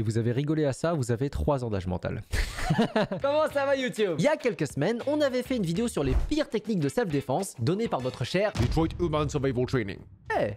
Si vous avez rigolé à ça, vous avez 3 ans d'âge mental. Comment ça va YouTube? Il y a quelques semaines, on avait fait une vidéo sur les pires techniques de self-défense données par notre cher Detroit Human Survival Training. Eh,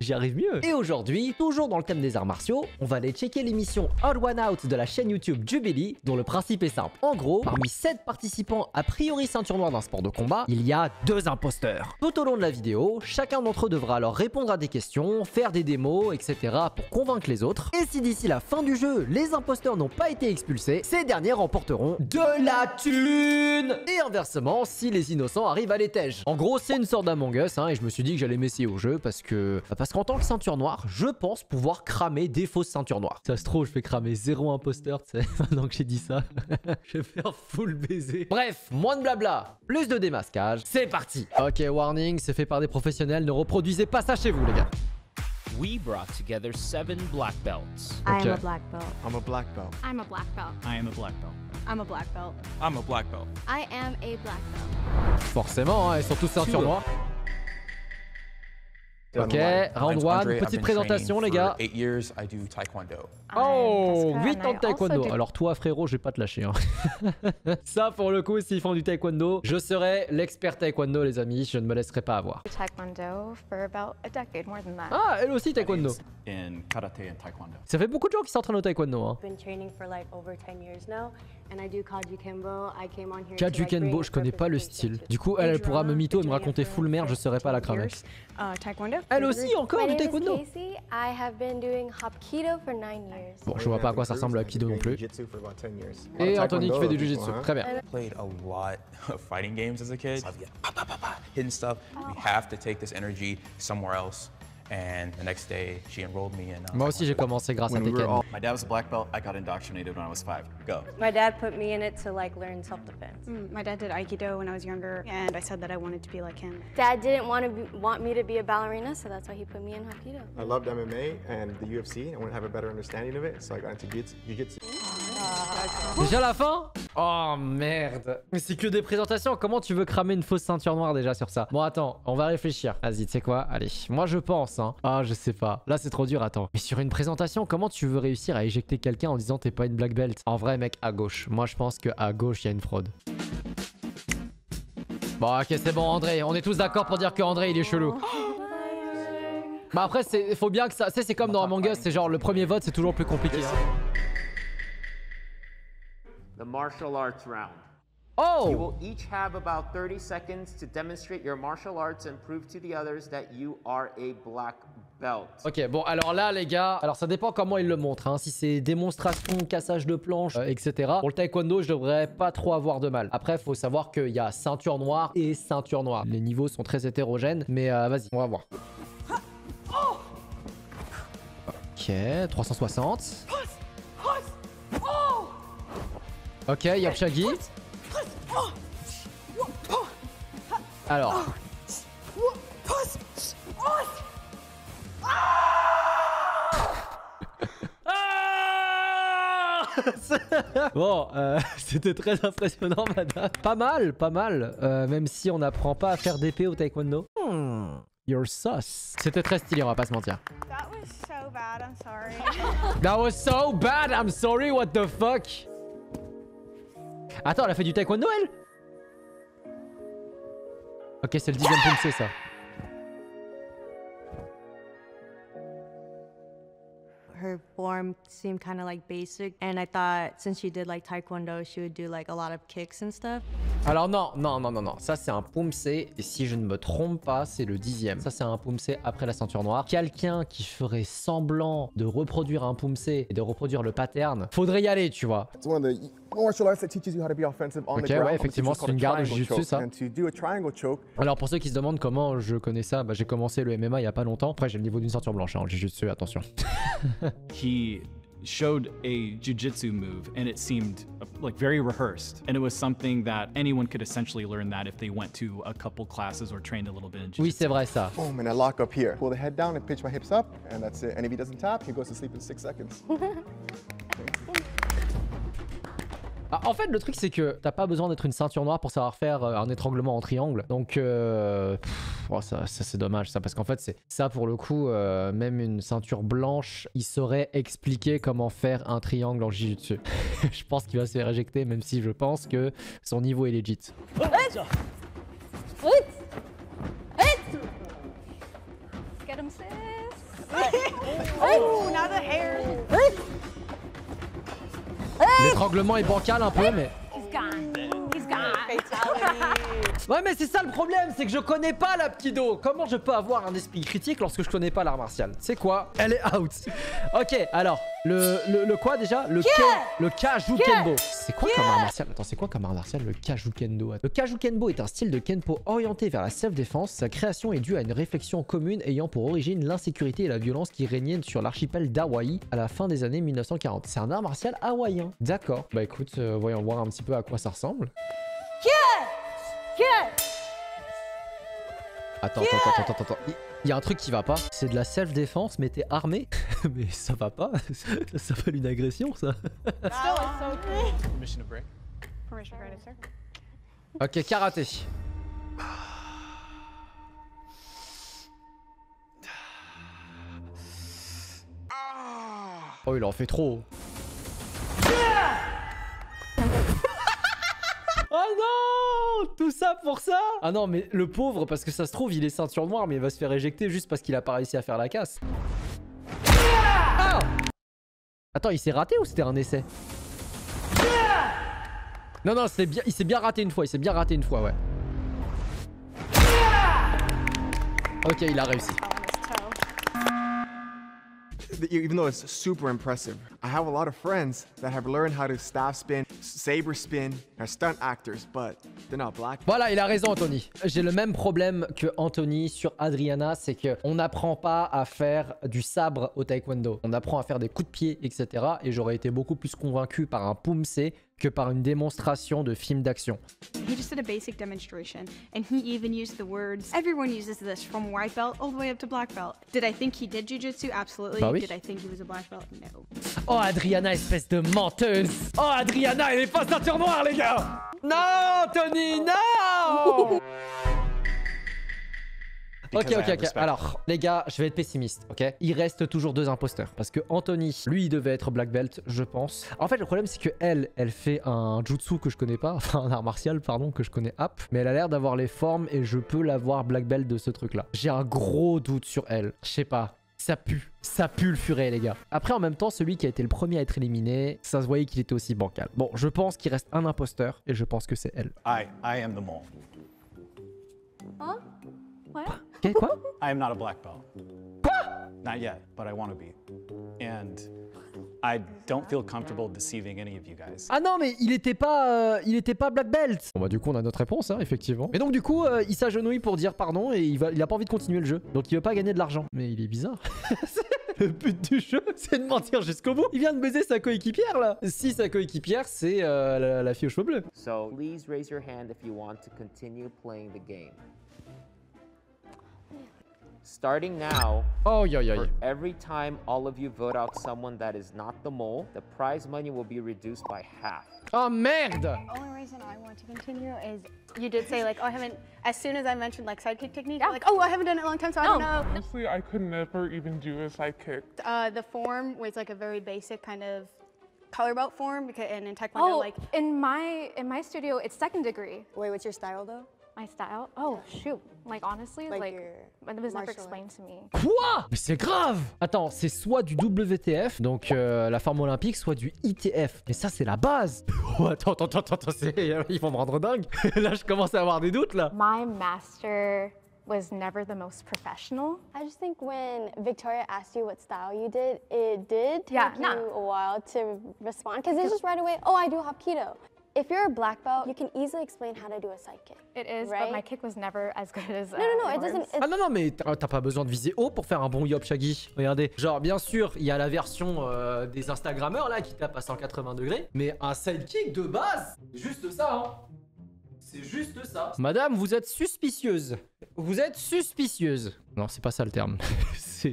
j'y arrive mieux. Et aujourd'hui, toujours dans le thème des arts martiaux, on va aller checker l'émission Odd One Out de la chaîne YouTube Jubilee, dont le principe est simple. En gros, parmi 7 participants a priori ceinture noire d'un sport de combat, il y a 2 imposteurs. Tout au long de la vidéo, chacun d'entre eux devra alors répondre à des questions, faire des démos, etc. pour convaincre les autres. Et si d'ici la fin du jeu, les imposteurs n'ont pas été expulsés, ces derniers remporteront de la thune. Et inversement, si les innocents arrivent à les tège. En gros, c'est une sorte d'Among Us, et je me suis dit que j'allais m'essayer au jeu parce qu'en tant que ceinture noire, je pense pouvoir cramer des fausses ceintures noires. Ça se trouve, je fais cramer 0 imposteur, tu sais, maintenant que j'ai dit ça. Je vais faire full baiser. Bref, moins de blabla, plus de démasquage, c'est parti. Ok, warning, c'est fait par des professionnels, ne reproduisez pas ça chez vous, les gars. We brought together 7 black belts. I Okay. am a black belt. I'm a black belt. I'm a black belt. I am a black belt. I'm a black belt. I'm a black belt. I am a black belt. Forcément, ils sont tous ceinture noire. Ok, round 1, petite présentation les gars. 8 years, I do taekwondo. Oh, I'm 8 Jessica ans and de I also taekwondo. do- Alors toi frérot, je vais pas te lâcher. Ça pour le coup, s'ils font du taekwondo, je serai l'expert taekwondo les amis, je ne me laisserai pas avoir. Taekwondo for about a decade, more than that. Ah, elle aussi taekwondo. In karate and taekwondo. Ça fait beaucoup de gens qui s'entraînent au taekwondo. Been training for like over 10 years now, and I do Kajukenbo. I came on here. Kajukenbo, je connais pas le style. Du coup, elle pourra me mytho et me raconter full merde, je saurais pas la cramer. Taekwondo. Elle aussi encore My du name is taekwondo. Casey. I have been doing Hapkido for 9 years. Bon, je vois pas à quoi ça ressemble à Aikido non plus. Jiu-jitsu for about 10 years. Et Anthony qui fait du jiu-jitsu, très bien. Played a lot of fighting games as a kid. Hidden stuff. We have to take this energy somewhere else. And the next day, she enrolled me in. Moi aussi j'ai commencé grâce à Tekken. My dad was a black belt. I got indoctrinated when I was 5. Go. My dad put me in it to like learn self-defense. My dad did Aikido when I was younger, and I said that I wanted to be like him. Dad didn't want me to be a ballerina, so that's why he put me in Hapkido. I loved MMA and the UFC. I wanted to have a better understanding of it, so I got into jiu-jitsu. Déjà la fin? Oh merde. Mais c'est que des présentations, comment tu veux cramer une fausse ceinture noire déjà sur ça? Bon attends, on va réfléchir. Vas-y, tu sais quoi? Allez, moi je pense Ah je sais pas, là c'est trop dur, attends. Mais sur une présentation, comment tu veux réussir à éjecter quelqu'un en disant t'es pas une black belt? En vrai mec, à gauche. Moi je pense qu'à gauche il y a une fraude. Bon ok c'est bon André, on est tous d'accord pour dire que André il est chelou. Bah après faut bien que ça, c'est comme dans Among Us, c'est genre le premier vote c'est toujours plus compliqué. The martial arts round. Oh! You will each have about 30 seconds to demonstrate your martial arts and prove to the others that you are a black belt. Ok, bon, alors là, les gars, alors ça dépend comment ils le montrent. Si c'est démonstration, cassage de planche, etc. Pour le taekwondo, je devrais pas trop avoir de mal. Après, faut savoir qu'il y a ceinture noire et ceinture noire. Les niveaux sont très hétérogènes, mais vas-y, on va voir. Ok, 360. Ok, Yapshagi. Alors. Bon, c'était très impressionnant, madame. Pas mal, pas mal. Même si on n'apprend pas à faire d'épée au taekwondo. You're sus. C'était très stylé, on va pas se mentir. That was so bad. I'm sorry. That was so bad, I'm sorry, what the fuck? Attends, elle a fait du taekwondo, elle? Ok, c'est le 10e pulsé, ça. Her form seemed kind of like basic, and I thought since she did like Taekwondo, she would do like a lot of kicks and stuff. Alors non, ça c'est un pumsé, et si je ne me trompe pas, c'est le 10e. Ça c'est un pumsé après la ceinture noire. Quelqu'un qui ferait semblant de reproduire un pumsé et de reproduire le pattern, faudrait y aller, tu vois. It's one of the martial arts that teaches you how to be offensive on the Ok, ground. ouais, effectivement, c'est une garde de jiu-jitsu, ça. And to do a triangle choke. Alors pour ceux qui se demandent comment je connais ça, bah, j'ai commencé le MMA il y a pas longtemps. Après j'ai le niveau d'une ceinture blanche, hein, le jiu-jitsu, attention. He showed a jujitsu move and it seemed like very rehearsed, and it was something that anyone could essentially learn that if they went to a couple classes or trained a little bit in jiu-jitsu. Oui, c'est vrai ça. Boom, and I lock up here. Pull the head down and pitch my hips up, and that's it. And if he doesn't tap, he goes to sleep in 6 seconds. Ah, en fait, le truc, c'est que t'as pas besoin d'être une ceinture noire pour savoir faire un étranglement en triangle. Donc, oh, ça c'est dommage, ça. Parce qu'en fait, c'est ça, pour le coup, même une ceinture blanche, il saurait expliquer comment faire un triangle en Jujutsu. Je pense qu'il va se faire éjecter, même si je pense que son niveau est legit. Get him, sis. Oh, now the hair. L'étranglement est bancal un peu, mais... He's gone. He's gone. Ouais, mais c'est ça le problème, c'est que je connais pas la Pkido. Comment je peux avoir un esprit critique lorsque je connais pas l'art martial? C'est quoi? Elle est out. Ok, alors, le quoi déjà? Le Kajukendo. C'est quoi comme art martial? Attends, c'est quoi comme art martial, le Kajukendo? Le Kajukendo est un style de Kenpo orienté vers la self-défense. Sa création est due à une réflexion commune ayant pour origine l'insécurité et la violence qui régnaient sur l'archipel d'Hawaï à la fin des années 1940. C'est un art martial hawaïen. D'accord. Bah écoute, voyons voir un petit peu à quoi ça ressemble. Attends. Il y a un truc qui va pas. C'est de la self-défense, mais t'es armé. Mais ça va pas. Ça s'appelle une agression, ça. Permission to break. Permission granted, sir. Ok, karaté. Oh, il en fait trop. Oh non! Tout ça pour ça? Ah non, mais le pauvre, parce que ça se trouve, il est ceinture noire, mais il va se faire éjecter juste parce qu'il a pas réussi à faire la casse. Ah! Attends, il s'est raté ou c'était un essai? Non, non, il s'est bien raté une fois, ouais. Ok, il a réussi. Even though it's super impressive, I have a lot of friends that have learned how to staff spin, saber spin, are stunt actors, but they're not black. Voilà, il a raison, Anthony. J'ai le même problème que Anthony sur Adriana, c'est que on n'apprend pas à faire du sabre au taekwondo. On apprend à faire des coups de pied, etc. Et j'aurais été beaucoup plus convaincu par un pumse que par une démonstration de film d'action. He just did a basic demonstration, and he even used the words. Everyone uses this from white belt all the way up to black belt. Did I think he did jujitsu? Absolutely. Bah oui. Did I think he was a black belt? No. Oh, Adriana, espèce de menteuse. Oh, Adriana, elle est pas ceinture noire, les gars. Non, Tony, non. Ok. Alors, les gars, je vais être pessimiste, ok? Il reste toujours 2 imposteurs. Parce que Anthony, lui, il devait être black belt, je pense. En fait, le problème, c'est que elle fait un jutsu que je connais pas. Enfin, un art martial, pardon, que je connais app. Mais elle a l'air d'avoir les formes et je peux l'avoir black belt de ce truc-là. J'ai un gros doute sur elle. Je sais pas. Ça pue le furet, les gars. Après, en même temps, celui qui a été le premier à être éliminé, ça se voyait qu'il était aussi bancal. Bon, je pense qu'il reste un imposteur et je pense que c'est elle. I am the mole. Huh? What? Quoi? I am not a black belt. Not yet, but I want to be. And I don't feel comfortable deceiving any of you guys. Ah non, mais il était pas black belt. Bon bah du coup on a notre réponse, hein, effectivement. Mais donc du coup il s'agenouille pour dire pardon et il a pas envie de continuer le jeu. Donc il veut pas gagner de l'argent. Mais il est bizarre. Le but du jeu, c'est de mentir jusqu'au bout. Il vient de baiser sa coéquipière là. Si sa coéquipière c'est la fille aux cheveux bleus. So please raise your hand if you want to continue playing the game. Starting now, for every time all of you vote out someone that is not the mole, the prize money will be reduced by half. Oh merde! The only reason I want to continue is you did say like, oh, I haven't, as soon as I mentioned like sidekick technique, I'm like, oh, I haven't done it in a long time, so I don't know. Honestly, I could never even do a sidekick. The form was like a very basic kind of color belt form, because and in Taekwondo, Oh, like in my studio, it's second degree. Wait, what's your style though? My style? Oh, shoot. Like, honestly, Like like your it was never martial explained to me. Quoi? Mais c'est grave! Attends, c'est soit du WTF, donc la forme olympique, soit du ITF. Mais ça, c'est la base! Oh, attends, ils vont me rendre dingue! Là, je commence à avoir des doutes, là! My master was never the most professional. I just think when Victoria asked you what style you did, it did take Yeah, you no. a while to respond, because it's just right away, oh, I do Hapkido. If you're a black belt, you can easily explain how to do a sidekick. It is, right? but my kick was never as good as No, it doesn't. Ah non, mais t'as pas besoin de viser haut pour faire un bon Yop Shaggy. Regardez. Genre, bien sûr, il y a la version des Instagrammeurs là qui tape à 180 degrés. Mais un sidekick de base, c'est juste ça, hein. C'est juste ça. Madame, vous êtes suspicieuse. Vous êtes suspicieuse. Non, c'est pas ça le terme.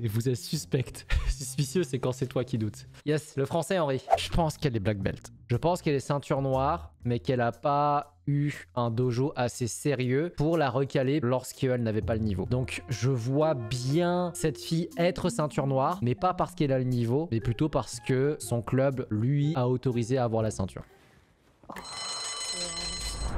Vous êtes suspect. Suspicieux, c'est quand c'est toi qui doutes. Yes, le français, Henri. Je pense qu'elle est black belt. Je pense qu'elle est ceinture noire, mais qu'elle a pas eu un dojo assez sérieux pour la recaler lorsqu'elle n'avait pas le niveau. Donc, je vois bien cette fille être ceinture noire, mais pas parce qu'elle a le niveau, mais plutôt parce que son club lui a autorisé à avoir la ceinture.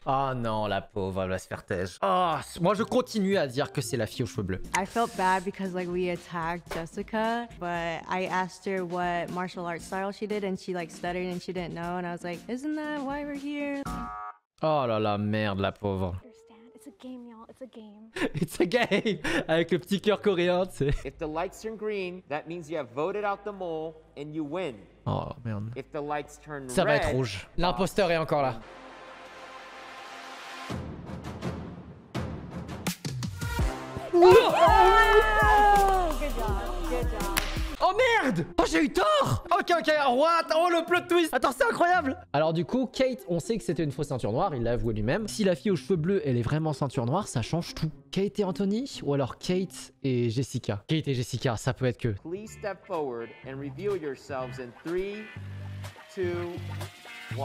Oh non, la pauvre, elle va se faire têche. Oh, moi je continue à dire que c'est la fille aux cheveux bleus. I felt bad because like we attacked Jessica, but I asked her what martial arts style she did and she like stuttered and she didn't know and I was like, isn't that why we're here? Oh là là, merde, la pauvre. It's a game, y'all. It's a game. It's a game. Avec le petit cœur coréen, tu sais. If the lights turn green, that means you have voted out the mole and you win. Oh merde. If the lights turn Ça va red, être rouge. L'imposteur est encore là. Oh merde! Oh j'ai eu tort! Ok, what? Oh le plot twist! Attends, c'est incroyable! Alors du coup, Kate, on sait que c'était une fausse ceinture noire, il l'a avoué lui-même. Si la fille aux cheveux bleus, elle est vraiment ceinture noire, ça change tout. Kate et Anthony? Ou alors Kate et Jessica? Kate et Jessica, ça peut être que... Please step forward and reveal yourselves in 3, 2, 1.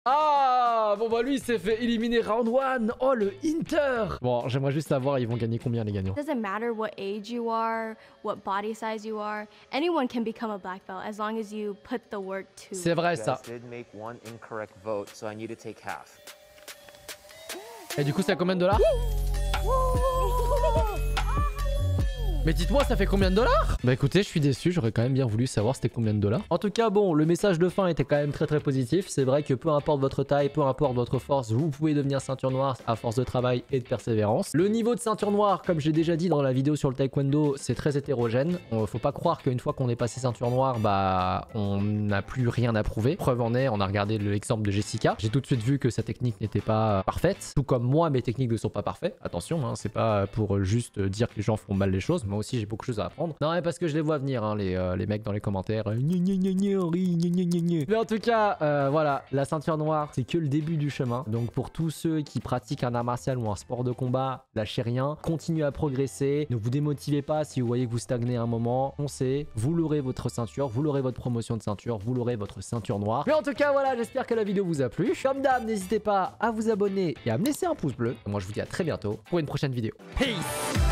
Ah bon bah lui il s'est fait éliminer round 1. Oh le Inter. Bon j'aimerais juste savoir ils vont gagner combien les gagnants. It doesn't matter what age you are, what body size you are. Anyone can become a black belt as long as you put the work to. C'est vrai ça. You guys did make one incorrect vote, so I need to take half. Et du coup c'est à combien de dollars? Mais dites-moi, ça fait combien de dollars? Bah écoutez, je suis déçu, j'aurais quand même bien voulu savoir c'était combien de dollars. En tout cas, bon, le message de fin était quand même très positif. C'est vrai que peu importe votre taille, peu importe votre force, vous pouvez devenir ceinture noire à force de travail et de persévérance. Le niveau de ceinture noire, comme j'ai déjà dit dans la vidéo sur le taekwondo, c'est très hétérogène. Faut pas croire qu'une fois qu'on est passé ceinture noire, bah on n'a plus rien à prouver. Preuve en est, on a regardé l'exemple de Jessica. J'ai tout de suite vu que sa technique n'était pas parfaite. Tout comme moi, mes techniques ne sont pas parfaites. Attention, hein, c'est pas pour juste dire que les gens font mal les choses. Moi aussi j'ai beaucoup de choses à apprendre. Non mais parce que je les vois venir hein, les mecs dans les commentaires. Mais en tout cas voilà, la ceinture noire c'est que le début du chemin. Donc pour tous ceux qui pratiquent un art martial ou un sport de combat, lâchez rien, continuez à progresser, ne vous démotivez pas si vous voyez que vous stagnez un moment, foncez, vous l'aurez votre ceinture, vous l'aurez votre promotion de ceinture, vous l'aurez votre ceinture noire. Mais en tout cas voilà, j'espère que la vidéo vous a plu. Comme d'hab, n'hésitez pas à vous abonner et à me laisser un pouce bleu. Moi je vous dis à très bientôt pour une prochaine vidéo. Peace.